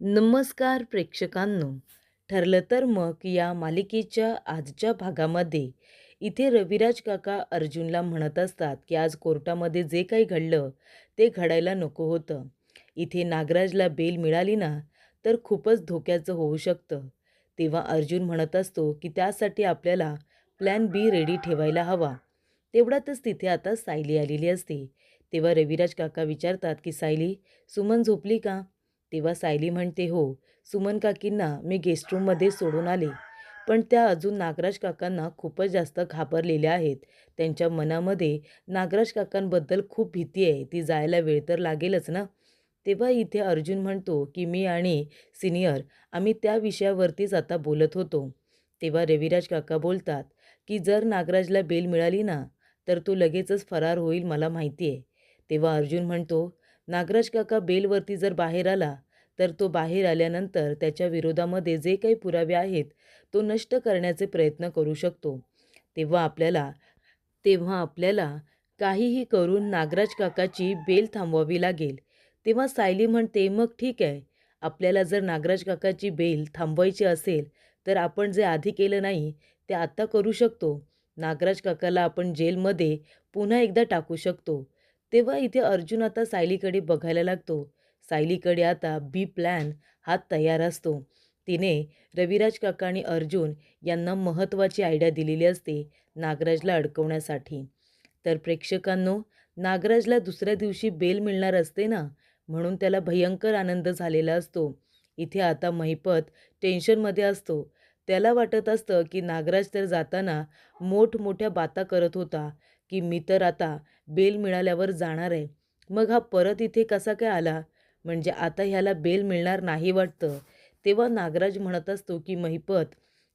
नमस्कार प्रेक्षकांनो. ठरलं तर मग या मालिकेच्या आजच्या भागामध्ये इथे रविराज काका अर्जुनला म्हणत असतात की आज कोर्टामध्ये जे काही घडलं ते घडायला नको होतं. इथे नागराजला बेल मिळाली ना तर खूपच धोक्याचं होऊ शकतं. तेव्हा अर्जुन म्हणत असतो की त्यासाठी आपल्याला प्लॅन बी रेडी ठेवायला हवा. तेवढ्यातच तिथे आता सायली आलेली असते. तेव्हा रविराज काका विचारतात की सायली, सुमन झोपली का? तेव्हा सायली म्हणते, हो, सुमन काकींना मी गेस्ट रूममध्ये सोडून आले. पण त्या अजून नागराज काकांना खूपच जास्त घाबरलेल्या आहेत. त्यांच्या मनामध्ये नागराज काकांबद्दल खूप भीती आहे. ती जायला वेळ तर लागेलच ना. तेव्हा इथे अर्जुन म्हणतो की मी आणि सिनियर आम्ही त्या विषयावरतीच आता बोलत होतो. तेव्हा रविराज काका बोलतात की जर नागराजला बेल मिळाली ना तर तो लगेचच फरार होईल, मला माहिती आहे. तेव्हा अर्जुन म्हणतो, नागराज काका बेलवरती जर बाहेर आला तर तो बाहेर आल्यानंतर त्याच्या विरोधामध्ये जे काही पुरावे आहेत तो नष्ट करण्याचे प्रयत्न करू शकतो. तेव्हा आपल्याला तेव्हा आपल्याला काहीही करून नागराज काकाची बेल थांबवावी लागेल. तेव्हा सायली म्हणते, मग ठीक आहे, आपल्याला जर नागराज काकाची बेल थांबवायची असेल तर आपण जे आधी केलं नाही ते आता करू शकतो. नागराज काकाला आपण जेलमध्ये पुन्हा एकदा टाकू शकतो. तेव्हा इथे अर्जुन आता सायलीकडे बघायला लागतो. सायलीकडे आता बी प्लॅन हा तयार असतो. तिने रविराज काका आणि अर्जुन यांना महत्त्वाची आयडिया दिलेली असते नागराजला अडकवण्यासाठी. तर प्रेक्षकांनो, नागराजला दुसऱ्या दिवशी बेल मिळणार असते ना, म्हणून त्याला भयंकर आनंद झालेला असतो. इथे आता महिपत टेन्शनमध्ये असतो. त्याला वाटत असतं की नागराज तर जाताना मोठमोठ्या बाता करत होता की मी तर आता बेल मिळाल्यावर जाणार आहे. मग हा परत इथे कसा काय आला? म्हणजे आता ह्याला बेल मिळणार नाही वाटतं. तेव्हा नागराज म्हणत असतो की महिपत,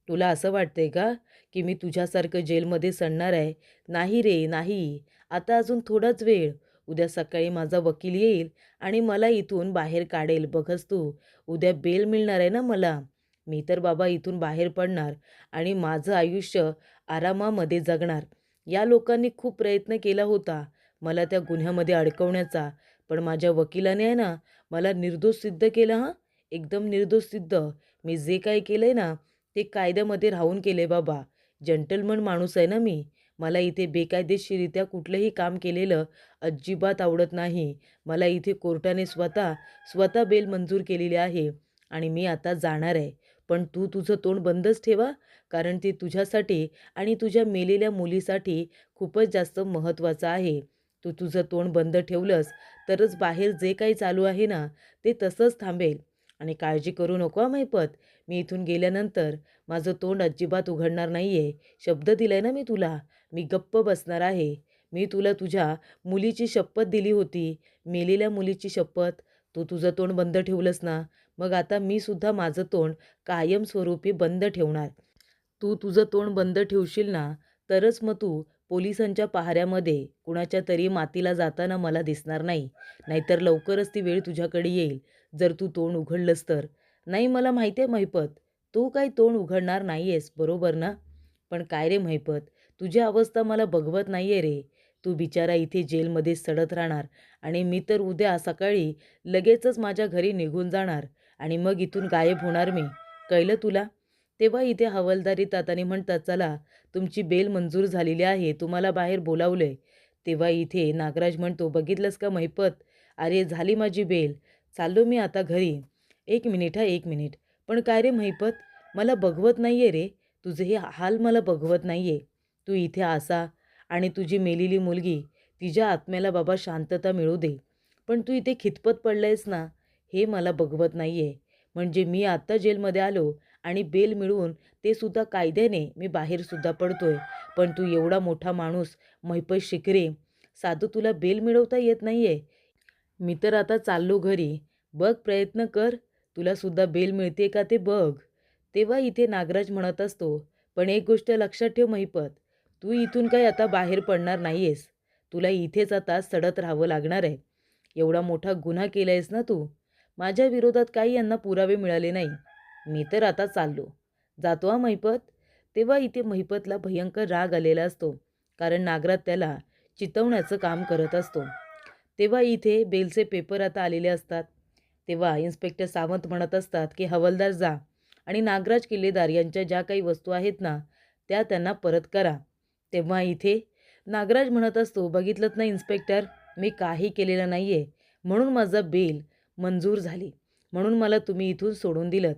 तुला असं वाटतंय का की मी तुझ्यासारखं जेलमध्ये सडणार आहे? नाही रे, नाही. आता अजून थोडाच वेळ. उद्या सकाळी माझा वकील येईल आणि मला इथून बाहेर काढेल. बघच तू, उद्या बेल मिळणार आहे ना मला. मी तर बाबा इथून बाहेर पडणार आणि माझं आयुष्य आरामामध्ये जगणार. या लोकांनी खूप प्रयत्न केला होता मला त्या गुन्ह्यामध्ये अडकवण्याचा, पण माझ्या वकिलाने आहे ना मला निर्दोष सिद्ध केलं हां. एकदम निर्दोष सिद्ध. मी जे काही केलंय ना ते कायद्यामध्ये राहून केले बाबा. जंटलमन माणूस आहे ना मी. मला इथे बेकायदेशीररित्या कुठलंही काम केलेलं अजिबात आवडत नाही. मला इथे कोर्टाने स्वतः बेल मंजूर केलेली आहे आणि मी आता जाणार आहे. पण तू तुझं तोंड बंदच ठेवा, कारण ते तुझ्यासाठी आणि तुझ्या मेलेल्या मुलीसाठी खूपच जास्त महत्त्वाचं आहे. तू तुझं तोंड बंद ठेवलंस तरच बाहेर जे काही चालू आहे ना ते तसंच थांबेल. आणि काळजी करू नको हां महिपत. मी इथून गेल्यानंतर माझं तोंड अजिबात उघडणार नाही आहे. शब्द दिलाय ना मी तुला. मी गप्प बसणार आहे. मी तुला तुझ्या मुलीची शपथ दिली होती. मेलेल्या मुलीची शपथ. तू तुझं तोंड बंद ठेवलंस ना, मग आता मी सुद्धा माझं तोंड कायमस्वरूपी बंद ठेवणार. तू तुझं तोंड बंद ठेवशील ना, तरच मग तू पोलिसांच्या पहाऱ्यामध्ये कुणाच्या तरी मातीला जाताना मला दिसणार नाही. नाहीतर लवकरच ती वेळ तुझ्याकडे येईल, जर तू तोंड उघडलंस तर. नाही, मला माहिती आहे महिपत, तू काही तोंड उघडणार नाही आहेस, बरोबर ना? पण काय रे महिपत, तुझी अवस्था मला बघवत नाही आहे रे. तू बिचारा इथे जेलमध्ये सडत राहणार आणि मी तर उद्या सकाळी लगेचच माझ्या घरी निघून जाणार आणि मग इथून गायब होणार मी. कळलं तुला? तेव्हा इथे हवालदार येतात आणि म्हणतात, चला, तुमची बेल मंजूर झालेली आहे, तुम्हाला बाहेर बोलावलंय. तेव्हा इथे नागराज म्हणतो, बघितलंस का महिपत, अरे झाली माझी बेल, चाललो मी आता घरी. एक मिनिट हा, एक मिनिट. पण काय रे महिपत, मला बघवत नाही आहे रे, तुझे हे हाल मला बघवत नाही आहे. तू इथे असा आणि तुझी मेलेली मुलगी, तिच्या आत्म्याला बाबा शांतता मिळू दे. पण तू इथे खितपत पडलायस ना, हे मला बघवत नाही आहे. म्हणजे मी आत्ता जेलमध्ये आलो आणि बेल मिळवून ते सुद्धा कायद्याने मी बाहेरसुद्धा पडतोय. पण तू एवढा मोठा माणूस महिपत शिकरे, साधं तुला बेल मिळवता येत नाही आहे. मी तर आता चाललो घरी. बघ, प्रयत्न कर. तुला सुद्धा बेल मिळते का ते बघ. तेव्हा इथे नागराज म्हणत असतो, पण एक गोष्ट लक्षात ठेव महिपत, तू इथून काही आता बाहेर पडणार नाही आहेस. तुला इथेच आता सडत राहावं लागणार आहे. एवढा मोठा गुन्हा केला आहेस ना तू. माझ्या विरोधात काही यांना पुरावे मिळाले नाही. मी तर आता चाललो. जातो हा महिपत. तेव्हा इथे महिपतला भयंकर राग आलेला असतो, कारण नागराज त्याला चितवण्याचं काम करत असतो. तेव्हा इथे बेलचे पेपर आता आलेले असतात. तेव्हा इन्स्पेक्टर सावंत म्हणत असतात की हवालदार जा आणि नागराज किल्लेदार यांच्या ज्या काही वस्तू आहेत ना त्या त्यांना परत करा. तेव्हा इथे नागराज म्हणत असतो, बघितलंत ना इन्स्पेक्टर, मी काही केलेलं नाही आहे, म्हणून माझा बेल मंजूर झाली, म्हणून मला तुम्ही इथून सोडून दिलंत.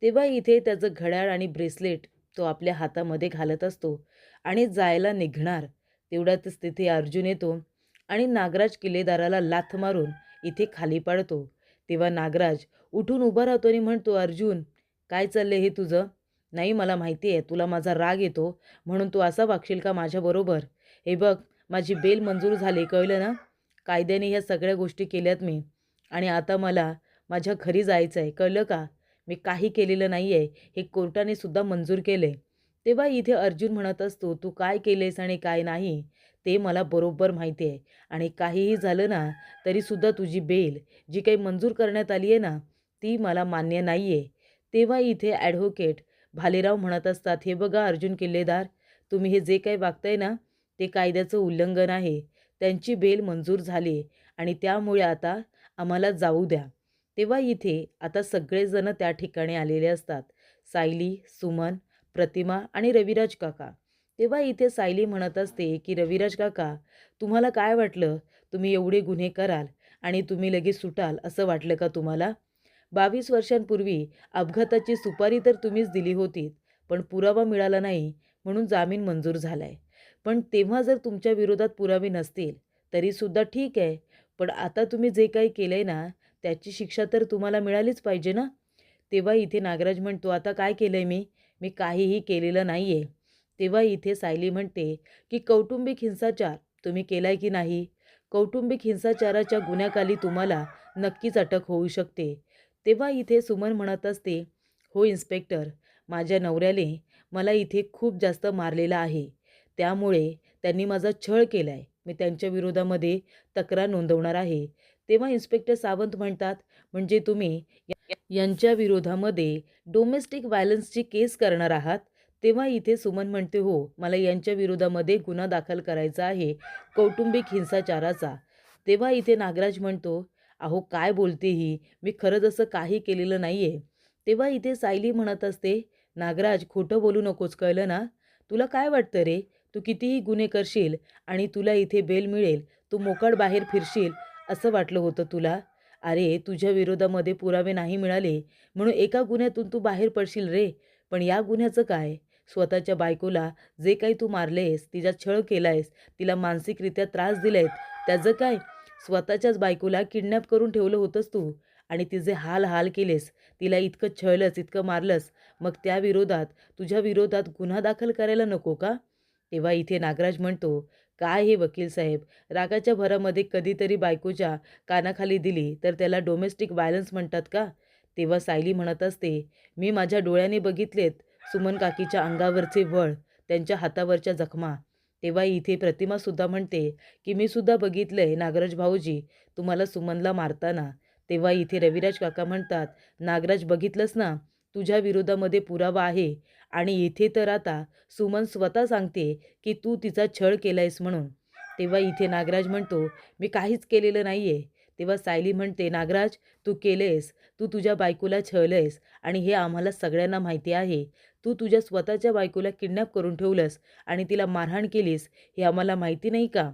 तेव्हा इथे त्याचं घड्याळ आणि ब्रेसलेट तो आपल्या हातामध्ये घालत असतो आणि जायला निघणार. तेवढ्यातच तिथे अर्जुन येतो आणि नागराज किल्लेदाराला लाथ मारून इथे खाली पाडतो. तेव्हा नागराज उठून उभा राहतो आणि म्हणतो, अर्जुन काय चाललंय हे तुझं? नाही, मला माहिती आहे तुला माझा राग येतो म्हणून तू असा वागशील का माझ्याबरोबर? हे बघ, माझी बेल मंजूर झाली, कळलं ना? कायद्याने ह्या सगळ्या गोष्टी केल्यात मी आणि आता मला माझ्या घरी जायचं आहे, कळलं का? मी काही केलेलं नाही आहे, हे कोर्टाने सुद्धा मंजूर केले. तेव्हा इथे अर्जुन म्हणत असतो, तू काय केलेस आणि काय नाही ते मला बरोबर माहिती आहे आणि काहीही झालं ना तरीसुद्धा तुझी बेल जी काही मंजूर करण्यात आली आहे ना ती मला मान्य नाही आहे. तेव्हा इथे ॲडव्होकेट भालेराव म्हणत असतात, हे बघा अर्जुन किल्लेदार, तुम्ही हे जे काही वागताय ना ते कायद्याचं उल्लंघन आहे. त्यांची बेल मंजूर झाली आणि त्यामुळे आता आम्हाला जाऊ द्या. तेव्हा इथे आता सगळेजण त्या ठिकाणी आलेले असतात. सायली, सुमन, प्रतिमा आणि रविराज काका. तेव्हा इथे सायली म्हणत असते की रविराज काका, तुम्हाला काय वाटलं तुम्ही एवढे गुन्हे कराल आणि तुम्ही लगेच सुटाल असं वाटलं का तुम्हाला? 22 वर्षांपूर्वी अपघाताची सुपारी तर तुम्हीच दिली होती, पण पुरावा मिळाला नाही म्हणून जामीन मंजूर झालाय. पण तेव्हा जर तुमच्या विरोधात पुरावे नसतील तरीसुद्धा ठीक आहे, पण आता तुम्ही जे काही केलंय ना त्याची शिक्षा तर तुम्हाला मिळालीच पाहिजे ना? तेव्हा इथे नागराज म्हणतो, आता काय केलंय मी? मी काहीही केलेलं नाही आहे. तेव्हा इथे सायली म्हणते की कौटुंबिक हिंसाचार तुम्ही केलाय की नाही? कौटुंबिक हिंसाचाराच्या गुन्ह्याखाली तुम्हाला नक्कीच अटक होऊ शकते. तेव्हा इथे सुमन म्हणत असते, हो इन्स्पेक्टर, माझ्या नवऱ्याने मला इथे खूप जास्त मारलेलं आहे. त्यामुळे त्यांनी माझा छळ केला आहे. मी त्यांच्या विरोधामध्ये तक्रार नोंदवणार आहे. तेव्हा इन्स्पेक्टर सावंत म्हणतात, म्हणजे तुम्ही यांच्या विरोधामध्ये डोमेस्टिक व्हायलन्सची केस करणार आहात? तेव्हा इथे सुमन म्हणते, हो, मला यांच्या विरोधामध्ये गुन्हा दाखल करायचा आहे कौटुंबिक हिंसाचाराचा. तेव्हा इथे नागराज म्हणतो, अहो काय बोलते ही, मी खरंच असं काही केलेलं नाही आहे. तेव्हा इथे सायली म्हणत असते, नागराज खोटं बोलू नकोस, कळलं ना? तुला काय वाटतं रे, तू कितीही गुन्हे करशील आणि तुला इथे बेल मिळेल, तू मोकाट बाहेर फिरशील असं वाटलं होतं तुला? अरे तुझ्या विरोधामध्ये पुरावे नाही मिळाले म्हणून एका गुन्ह्यातून तू बाहेर पडशील रे, पण या गुन्ह्याचं काय? स्वतःच्या बायकोला जे काही तू मारलेस, तिचा छळ केलायस, तिला मानसिकरित्या त्रास दिलेत, त्याचं काय? स्वतःच्याच बायकोला किडनॅप करून ठेवलं होतंस तू आणि तिचे हाल हाल केलेस, तिला इतकं छळलंस, इतकं मारलंस, मग त्या विरोधात तुझ्या विरोधात गुन्हा दाखल करायला नको का? तेव्हा इथे नागराज म्हणतो, काय हे वकील साहेब, रागाच्या भरामध्ये कधीतरी बायकोच्या कानाखाली दिली तर त्याला डोमेस्टिक व्हायलन्स म्हणतात का? तेव्हा सायली म्हणत असते, मी माझ्या डोळ्याने बघितलेत सुमन काकीच्या अंगावरचे वळ, त्यांच्या हातावरच्या जखमा. तेव्हा इथे प्रतिमासुद्धा म्हणते की मी सुद्धा बघितलंय नागराज भाऊजी तुम्हाला सुमनला मारताना. तेव्हा इथे रविराज काका म्हणतात, नागराज बघितलंस ना, तुझ्या विरोधामध्ये पुरावा आहे आणि इथे तर आता सुमन स्वतः सांगते की तू तिचा छळ केलायस म्हणून. तेव्हा इथे नागराज म्हणतो, मी काहीच केलेलं नाही आहे. तेव्हा सायली म्हणते, नागराज तू केलेस, तू तुझ्या बायकोला छळलंयस आणि हे आम्हाला सगळ्यांना माहिती आहे. तू तुझ्या स्वतःच्या बायकोला किडनॅप करून ठेवलंस आणि तिला मारहाण केलीस, हे आम्हाला माहिती नाही का?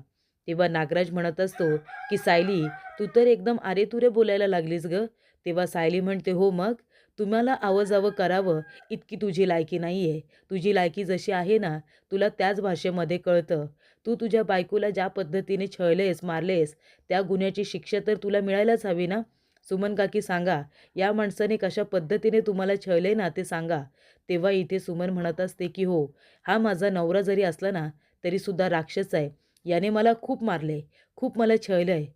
तेव्हा नागराज म्हणत असतो की सायली, तू तर एकदम अरेतुरे बोलायला लागलीस गं. तेव्हा सायली म्हणते, हो मग, तुम्हाला आवाजावं करावं इतकी तुझी लायकी नाही आहे. तुझी लायकी जशी आहे ना, तुला त्याच भाषेमध्ये कळतं. तू तुझ्या बायकोला ज्या पद्धतीने छळलेस, मारलेस, त्या गुन्ह्याची शिक्षा तर तुला मिळायलाच हवी ना? सुमन काकी सांगा, या माणसाने कशा पद्धतीने तुम्हाला छळले ना ते सांगा. तेव्हा इथे सुमन म्हणत असते की हो, हा माझा नवरा जरी असला ना तरीसुद्धा राक्षस आहे. याने मला खूप मारले, खूप मला छळलं आहे.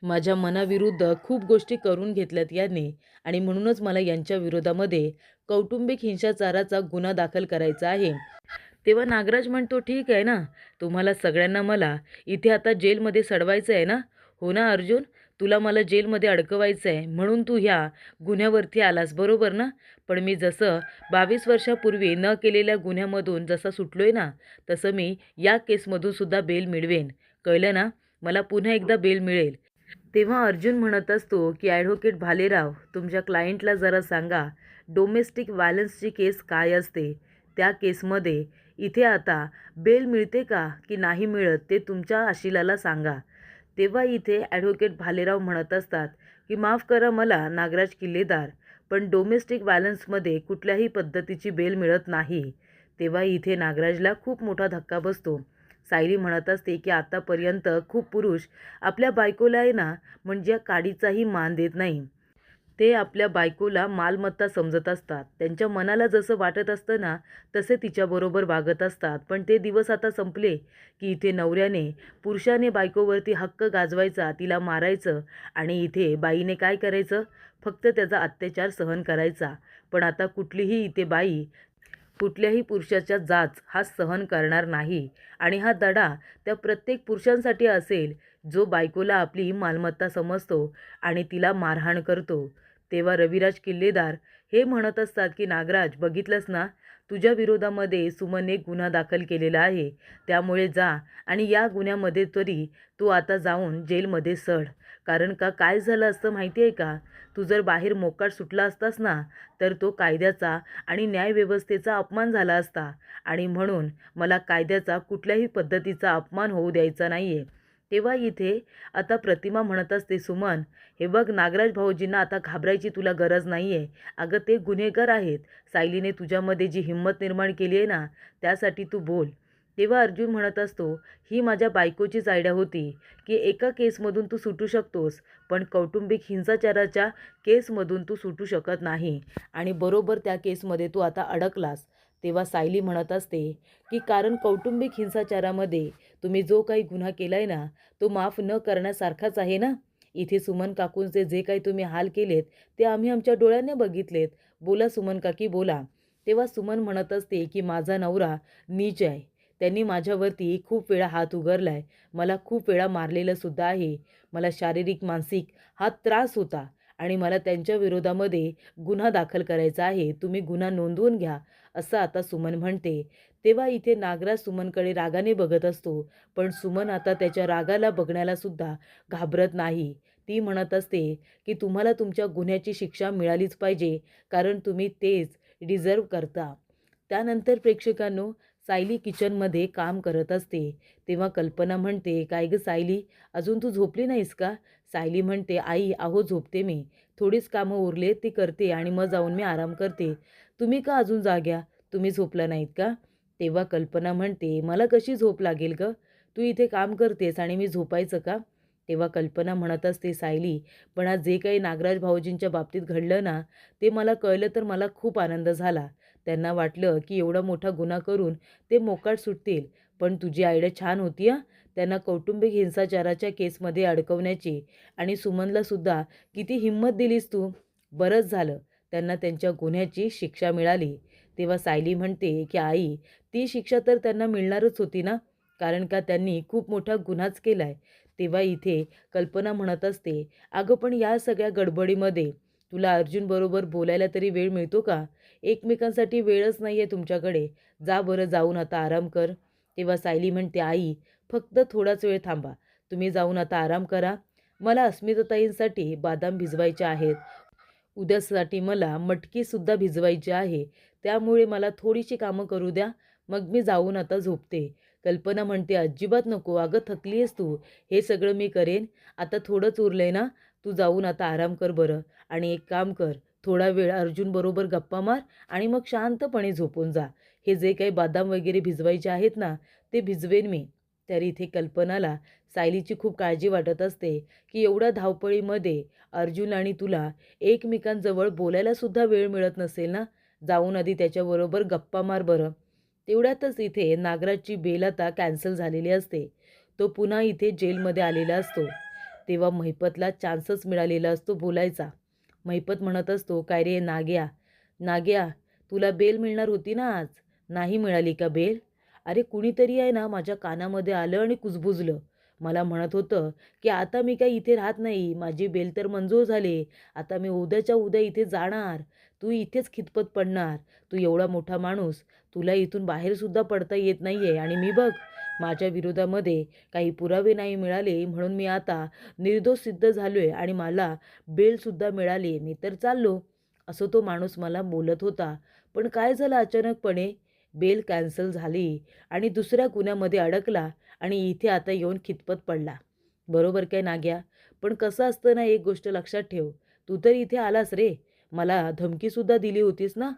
माझ्या मनाविरुद्ध खूप गोष्टी करून घेतल्यात याने आणि म्हणूनच मला यांच्या विरोधामध्ये कौटुंबिक हिंसाचाराचा गुन्हा दाखल करायचा आहे. तेव्हा नागराज म्हणतो, ठीक आहे ना, तुम्हाला सगळ्यांना मला इथे आता जेलमध्ये सडवायचं आहे ना? हो ना अर्जुन, तुला मला जेलमध्ये अडकवायचं आहे म्हणून तू ह्या गुन्ह्यावरती आलास, बरोबर ना? पण मी जसं 22 वर्षापूर्वी न केलेल्या गुन्ह्यामधून जसा सुटलोय ना, तसं मी या केसमधून सुद्धा बेल मिळवेन, कळलं ना? मला पुन्हा एकदा बेल मिळेल. तेव्हा अर्जुन म्हणत असतो की ॲडव्होकेट भालेराव, तुमच्या क्लायंटला जरा सांगा डोमेस्टिक व्हायलन्सची केस काय असते. त्या केसमध्ये इथे आता बेल मिळते का की नाही मिळत ते तुमच्या अशिलाला सांगा. तेव्हा इथे ॲडव्होकेट भालेराव म्हणत असतात की माफ करा मला नागराज किल्लेदार, पण डोमेस्टिक व्हायलन्समध्ये कुठल्याही पद्धतीची बेल मिळत नाही. तेव्हा इथे नागराजला खूप मोठा धक्का बसतो. सायली म्हणत असते की आतापर्यंत खूप पुरुष आपल्या बायकोला आहे ना, म्हणजे काडीचाही मान देत नाही. ते आपल्या बायकोला मालमत्ता समजत असतात. त्यांच्या मनाला जसं वाटत असतं ना, तसे तिच्याबरोबर वागत असतात. पण ते दिवस आता संपले, की इथे नवऱ्याने, पुरुषाने बायकोवरती हक्क गाजवायचा, तिला मारायचं आणि इथे बाईने काय करायचं? फक्त त्याचा अत्याचार सहन करायचा. पण आता कुठलीही इथे बाई कुठल्याही पुरुषाच्या जाच हा सहन करणार नाही आणि हा धडा त्या प्रत्येक पुरुषांसाठी असेल जो बायकोला आपली मालमत्ता समजतो आणि तिला मारहाण करतो. तेव्हा रविराज किल्लेदार हे म्हणत असतात की नागराज, बघितलंस ना, तुझ्या विरोधामध्ये सुमनने गुन्हा दाखल केलेला आहे. त्यामुळे जा आणि या गुन्ह्यामध्ये तरी तू आता जाऊन जेलमध्ये सड. कारण का काय झालं असतं माहिती आहे का? तू जर बाहेर मोकाट सुटला असतास ना, तर तो कायद्याचा आणि न्यायव्यवस्थेचा अपमान झाला असता आणि म्हणून मला कायद्याचा कुठल्याही पद्धतीचा अपमान होऊ द्यायचा नाही आहे. तेव्हा इथे आता प्रतिमा म्हणत असते, सुमन, हे बघ नागराज भाऊजींना आता घाबरायची तुला गरज नाही आहे. अगं ते गुन्हेगार आहेत. सायलीने तुझ्यामध्ये जी हिंमत निर्माण केली आहे ना, त्यासाठी तू बोल. तेव्हा अर्जुन म्हणत असतो, ही माझ्या बायकोचीच आयडिया होती की एका केसमधून तू सुटू शकतोस, पण कौटुंबिक हिंसाचाराच्या केसमधून तू सुटू शकत नाही आणि बरोबर त्या केसमध्ये तू आता अडकलास. तेव्हा सायली म्हणत असते की कारण कौटुंबिक हिंसाचारामध्ये तुम्ही जो काही गुन्हा केलाय ना, तो माफ न करण्यासारखाच आहे ना. इथे सुमन काकूंचे जे काही तुम्ही हाल केलेत ते आम्ही आमच्या डोळ्याने बघितलेत. बोला सुमन काकी, बोला. तेव्हा सुमन म्हणत असते की माझा नवरा नीच आहे. त्यांनी माझ्यावरती खूप वेळा हात उगारलाय. मला खूप वेळा मारलेलं सुद्धा आहे. मला शारीरिक मानसिक हा त्रास होता आणि मला त्यांच्या विरोधामध्ये गुन्हा दाखल करायचा आहे. तुम्ही गुन्हा नोंदवून घ्या, असं आता सुमन म्हणते. तेव्हा इथे नागराज सुमनकडे रागाने बघत असतो, पण सुमन आता त्याच्या रागाला बघण्याला सुद्धा घाबरत नाही. ती म्हणत असते की तुम्हाला तुमच्या गुन्ह्याची शिक्षा मिळालीच पाहिजे, कारण तुम्ही तेच डिझर्व करता. त्यानंतर प्रेक्षकांनो, सायली किचनमध्ये काम करत असते. तेव्हा कल्पना म्हणते, काय गं सायली, अजून तू झोपली नाहीस का? सायली म्हणते, आई अहो झोपते मी. थोडीच कामं उरले ती करते आणि मग जाऊन मी आराम करते. तुम्ही का अजून जाग्या? तुम्ही झोपला नाहीत का? तेव्हा कल्पना म्हणते, मला कशी झोप लागेल गं? तू इथे काम करतेस आणि मी झोपायचं का? तेव्हा कल्पना म्हणत असते, सायली, पण आज जे काही नागराज भाऊजींच्या बाबतीत घडलं ना, ते मला कळलं तर मला खूप आनंद झाला. त्यांना वाटलं की एवढा मोठा गुन्हा करून ते मोकाट सुटतील. पण तुझी आयडिया छान होती हां. त्यांना कौटुंबिक हिंसाचाराच्या केसमध्ये अडकवण्याची आणि सुमनला सुद्धा किती हिंमत दिलीस तू. बरंच झालं त्यांना त्यांच्या गुन्ह्याची शिक्षा मिळाली. तेव्हा सायली म्हणते की आई, ती शिक्षा तर त्यांना मिळणारच होती ना, कारण का त्यांनी खूप मोठा गुन्हाच केलाय. तेव्हा इथे कल्पना म्हणत असते, अगं पण या सगळ्या गडबडीमध्ये तुला अर्जुनबरोबर बोलायला तरी वेळ मिळतो का? एकमेकांसाठी वेळच नाही आहे तुमच्याकडे. जा बरं, जाऊन आता आराम कर. तेव्हा सायली म्हणते, आई फक्त थोडाच वेळ थांबा. तुम्ही जाऊन आता आराम करा. मला अस्मिताताईंसाठी बदाम भिजवायचे आहेत. उद्यासाठी मला मटकीसुद्धा भिजवायची आहे. त्यामुळे मला थोडीशी कामं करू द्या. मग मी जाऊन आता झोपते. कल्पना म्हणते, अजिबात नको. अगं थकली आहेस तू. हे सगळं मी करेन. आता थोडंच उरलंय ना. तू जाऊन आता आराम कर बरं. आणि एक काम कर, थोडा वेळ अर्जुनबरोबर गप्पा मार आणि मग शांतपणे झोपून जा. हे जे काही बदाम वगैरे भिजवायचे आहेत ना, ते भिजवेन मी. तर इथे कल्पनाला सायलीची खूप काळजी वाटत असते, की एवढ्या धावपळीमध्ये अर्जुन आणि तुला एकमेकांजवळ बोलायला सुद्धा वेळ मिळत नसेल ना. जाऊन आधी त्याच्याबरोबर गप्पा मार बरं. तेवढ्यातच इथे नागराजची बेल आता कॅन्सल झालेली असते. तो पुन्हा इथे जेलमध्ये आलेला असतो. तेव्हा महिपतला चान्सच मिळालेला असतो बोलायचा. महिपत म्हणत असतो, काय रे नाग्या, नाग्या, तुला बेल मिळणार होती ना आज, नाही मिळाली का बेल? अरे कुणीतरी आहे ना माझ्या कानामध्ये आलं आणि कुजबुजलं. मला म्हणत होतं की आता मी काही इथे राहत नाही, माझी बेल तर मंजूर झाली, आता मी उद्याच्या उद्या इथे जाणार, तू इथेच खितपत पडणार, तू एवढा मोठा माणूस, तुला इथून बाहेरसुद्धा पडता येत नाही आहे आणि मी बघ माझ्या विरोधामध्ये काही पुरावे नाही मिळाले म्हणून मी आता निर्दोष सिद्ध झालो आहे आणि मला बेलसुद्धा मिळाली, मी तर चाललो, असं तो माणूस मला बोलत होता. पण काय झालं अचानकपणे बेल कॅन्सल झाली आणि दुसऱ्या गुन्ह्यामध्ये अडकला आणि इथे आता येऊन खितपत पडला. बरोबर काय नाग्या? पण कसं असतं ना, एक गोष्ट लक्षात ठेव, तू तर इथे आलास रे, मला धमकीसुद्धा दिली होतीस ना,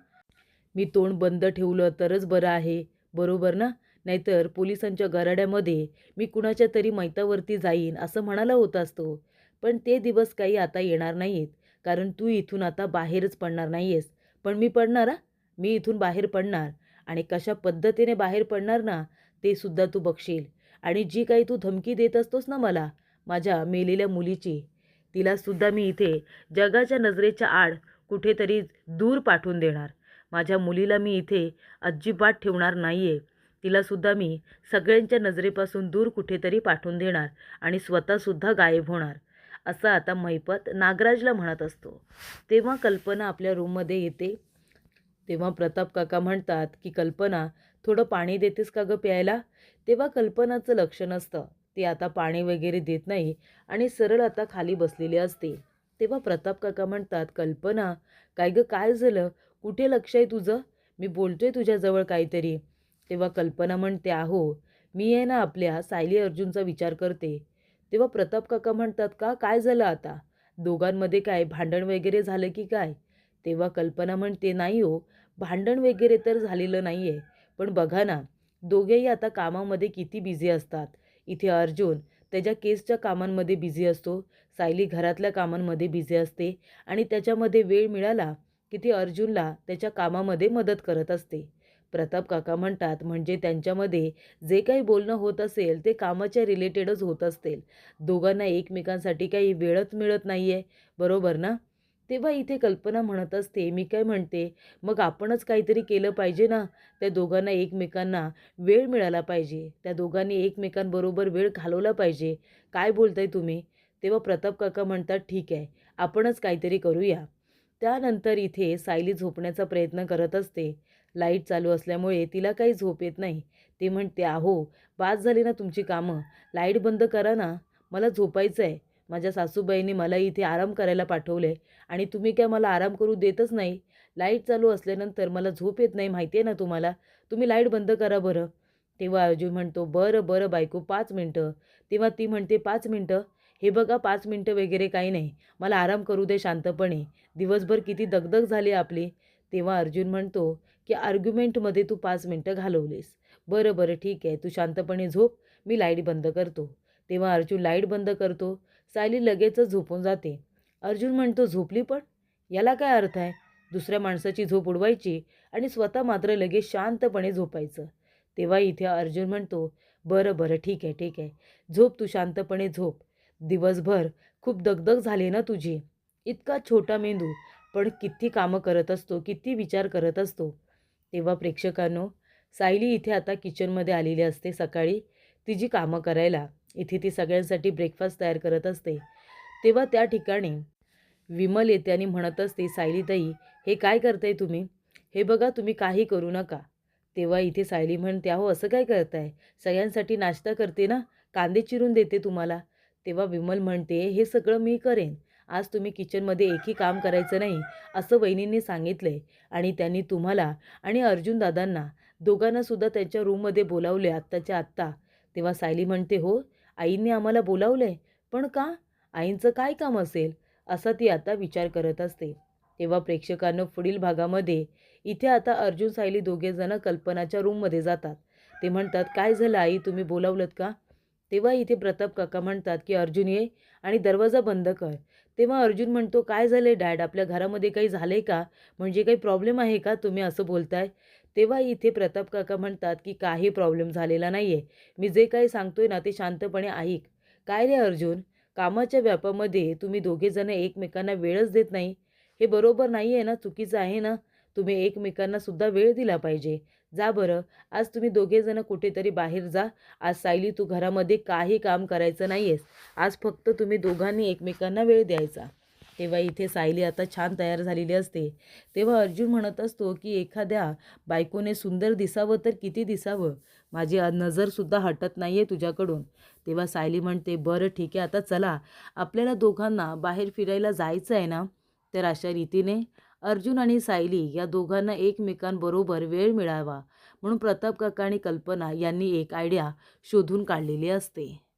मी तोंड बंद ठेवलं तरच बरं आहे, बरोबर ना? नाहीतर पोलिसांच्या गराड्यामध्ये मी कुणाच्या तरी मैतावरती जाईन असं म्हणाला होतास तो. पण ते दिवस काही आता येणार नाहीत, कारण तू इथून आता बाहेरच पडणार नाही आहेस. पण मी पडणार हां, मी इथून बाहेर पडणार आणि कशा पद्धतीने बाहेर पडणार ना, ते सुद्धा तू बघशील. आणि जी काही तू धमकी देत असतोस ना मला, माझ्या मेलेल्या मुलीची, तिलासुद्धा मी इथे जगाच्या नजरेच्या आड कुठेतरी दूर पाठवून देणार. माझ्या मुलीला मी इथे अजिबात ठेवणार नाही आहे. तिलासुद्धा मी सगळ्यांच्या नजरेपासून दूर कुठेतरी पाठवून देणार आणि स्वतःसुद्धा गायब होणार, असं आता महिपत नागराजला म्हणत असतो. तेव्हा कल्पना आपल्या रूममध्ये येते. तेव्हा प्रताप काका म्हणतात की कल्पना, थोडं पाणी देतेस का गं प्यायला? तेव्हा कल्पनाचं लक्ष नसतं. ती आता पाणी वगैरे देत नाही आणि सरळ आता खाली बसलेली असते. तेव्हा प्रताप काका म्हणतात, कल्पना काय गं, काय झालं? कुठे लक्ष आहे तुझं? मी बोलतोय तुझ्याजवळ काहीतरी. तेव्हा कल्पना म्हणते, अहो मी आहे ना आपल्या सायली अर्जुनचा विचार करते. तेव्हा प्रताप काका म्हणतात, का काय झालं आता? दोघांमध्ये काय भांडण वगैरे झालं की काय? तेव्हा कल्पना म्हणते, नाही हो, भांडण वगैरे तर झालेलं नाही आहे. पण बघा ना, दोघेही आता कामामध्ये किती बिझी असतात. इथे अर्जुन त्याच्या केसच्या कामांमध्ये बिझी असतो, सायली घरातल्या कामांमध्ये बिझी असते आणि त्याच्यामध्ये वेळ मिळाला की ती अर्जुनला त्याच्या कामामध्ये मदत करत असते. प्रताप काका म्हणतात, म्हणजे त्यांच्यामध्ये जे काही बोलणं होत असेल ते कामाच्या रिलेटेडच होत असतील. दोघांना एकमेकांसाठी काही वेळच मिळत नाही आहे, बरोबर ना? तेव्हा इथे कल्पना म्हणत असते, मी काय म्हणते, मग आपणच काहीतरी केलं पाहिजे ना, त्या दोघांना एकमेकांना वेळ मिळाला पाहिजे, त्या दोघांनी एकमेकांबरोबर वेळ घालवला पाहिजे. काय बोलताय तुम्ही? तेव्हा प्रताप काका म्हणतात, ठीक आहे, आपणच काहीतरी करूया. त्यानंतर इथे सायली झोपण्याचा प्रयत्न करत असते. लाईट चालू असल्यामुळे तिला काही झोप येत नाही. ती म्हणते, अहो बास झाली ना तुमची कामं, लाईट बंद करा ना, मला झोपायचं आहे. माझ्या सासूबाईंनी मला इथे आराम करायला पाठवले आणि तुम्ही काय मला आराम करू देतच नाही. लाईट चालू असल्यानंतर मला झोप येत नाही, माहिती आहे ना तुम्हाला. तुम्ही लाईट बंद करा बरं. तेव्हा अर्जुन म्हणतो, बरं बरं बायको, 5 मिनटं. तेव्हा ती म्हणते, 5 मिनटं? हे बघा 5 मिनटं वगैरे काही नाही, मला आराम करू दे शांतपणे, दिवसभर किती दगदग झाली आपली. तेव्हा अर्जुन म्हणतो की आर्ग्युमेंटमध्ये तू 5 मिनटं घालवलीस. बरं बरं ठीक आहे, तू शांतपणे झोप, मी लाईट बंद करतो. तेव्हा अर्जुन लाईट बंद करतो. सायली लगेचच झोपून जाते. अर्जुन म्हणतो, झोपली पण? याला काय अर्थ आहे? दुसऱ्या माणसाची झोप उडवायची आणि स्वतः मात्र लगेच शांतपणे झोपायचं. तेव्हा इथे अर्जुन म्हणतो, बरं बरं ठीक आहे ठीक आहे, झोप तू शांतपणे झोप. दिवसभर खूप दगदग झाली ना तुझी. इतका छोटा मेंदू पण किती कामं करत असतो, किती विचार करत असतो. तेव्हा प्रेक्षकांनो, सायली इथे आता किचनमध्ये आलेली असते सकाळी तिची कामं करायला. इथे ती सगळ्यांसाठी ब्रेकफास्ट तयार करत असते. तेव्हा त्या ठिकाणी विमल येते आणि म्हणत असते, सायलीताई हे काय करताय तुम्ही? हे बघा तुम्ही काही करू नका. तेव्हा इथे सायली म्हणते, अहो असं काय करताय? सगळ्यांसाठी नाश्ता करते ना, कांदे चिरून देते तुम्हाला. तेव्हा विमल म्हणते, हे सगळं मी करेन. आज तुम्ही किचनमध्ये एकही काम करायचं नाही असं वहिनींनी सांगितलंय आणि त्यांनी तुम्हाला आणि अर्जुन दादांना दोघांनासुद्धा त्यांच्या रूममध्ये बोलावले आत्ताच्या आत्ता. तेव्हा सायली म्हणते, हो आईंनी आम्हाला बोलावलंय, पण का? आईंचं काय काम असेल? असा ती आता विचार करत असते. तेव्हा प्रेक्षकांनो, पुढील भागामध्ये इथे आता अर्जुन सायली दोघेजणं कल्पनाच्या रूममध्ये जातात. ते म्हणतात, काय झालं आई, तुम्ही बोलावलंत का? तेव्हा इथे प्रताप काका म्हणतात की अर्जुन ये आणि दरवाजा बंद कर. तेव्हा अर्जुन म्हणतो, काय झालं डॅड, आपल्या घरामध्ये काही झालं आहे का? म्हणजे काही प्रॉब्लेम आहे का, तुम्ही असं बोलताय? तेव्हा इथे प्रताप काका म्हणतात की काही प्रॉब्लेम झालेला नाही आहे, मी जे काही सांगतोय ना ते शांतपणे ऐक. काय रे अर्जुन, कामाच्या व्यापामध्ये तुम्ही दोघेजणं एकमेकांना वेळच देत नाही, हे बरोबर नाही आहे ना, चुकीचं आहे ना. तुम्ही एकमेकांना सुद्धा वेळ दिला पाहिजे. जा बरं, आज तुम्ही दोघेजण कुठेतरी बाहेर जा. आज सायली तू घरामध्ये काही काम करायचं नाही आहेस. आज फक्त तुम्ही दोघांनी एकमेकांना वेळ द्यायचा. तेव्हा इथे सायली आता छान तयार झालेली असते. तेव्हा अर्जुन म्हणत असतो की एखाद्या बायकोने सुंदर दिसावं तर किती दिसावं, माझी नजरसुद्धा हटत नाही आहे तुझ्याकडून. तेव्हा सायली म्हणते, बरं ठीक आहे, आता चला आपल्याला दोघांना बाहेर फिरायला जायचं आहे ना. तर अशा रीतीने अर्जुन आणि सायली या दोघांना एकमेकांबरोबर वेळ मिळावा म्हणून प्रताप काका आणि कल्पना यांनी एक आयडिया शोधून काढलेली असते.